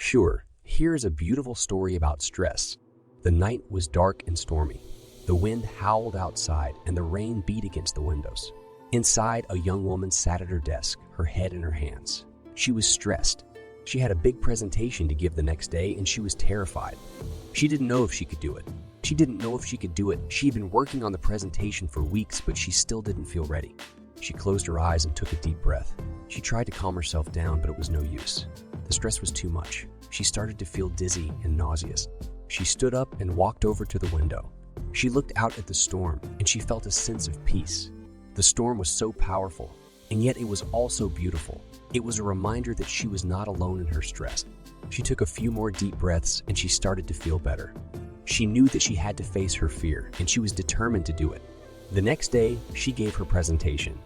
Sure, here's a beautiful story about stress. The night was dark and stormy. The wind howled outside and the rain beat against the windows. Inside, a young woman sat at her desk, her head in her hands. She was stressed. She had a big presentation to give the next day and she was terrified. She didn't know if she could do it. She had been working on the presentation for weeks, but she still didn't feel ready. She closed her eyes and took a deep breath. She tried to calm herself down, but it was no use. The stress was too much. She started to feel dizzy and nauseous. She stood up and walked over to the window. She looked out at the storm and she felt a sense of peace. The storm was so powerful, and yet it was also beautiful. It was a reminder that she was not alone in her stress. She took a few more deep breaths and she started to feel better. She knew that she had to face her fear and she was determined to do it. The next day, she gave her presentation.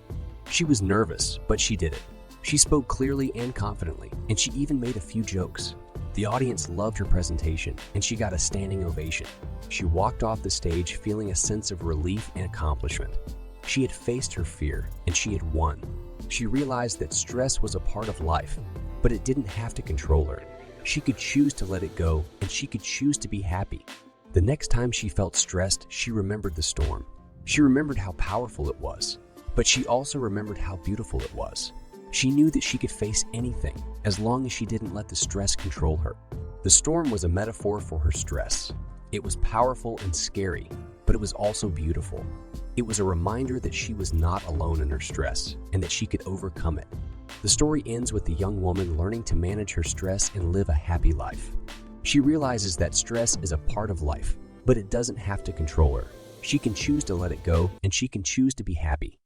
She was nervous, but she did it. She spoke clearly and confidently, and she even made a few jokes. The audience loved her presentation, and she got a standing ovation. She walked off the stage feeling a sense of relief and accomplishment. She had faced her fear, and she had won. She realized that stress was a part of life, but it didn't have to control her. She could choose to let it go, and she could choose to be happy. The next time she felt stressed, she remembered the storm. She remembered how powerful it was, but she also remembered how beautiful it was. She knew that she could face anything as long as she didn't let the stress control her. The storm was a metaphor for her stress. It was powerful and scary, but it was also beautiful. It was a reminder that she was not alone in her stress and that she could overcome it. The story ends with the young woman learning to manage her stress and live a happy life. She realizes that stress is a part of life, but it doesn't have to control her. She can choose to let it go, and she can choose to be happy.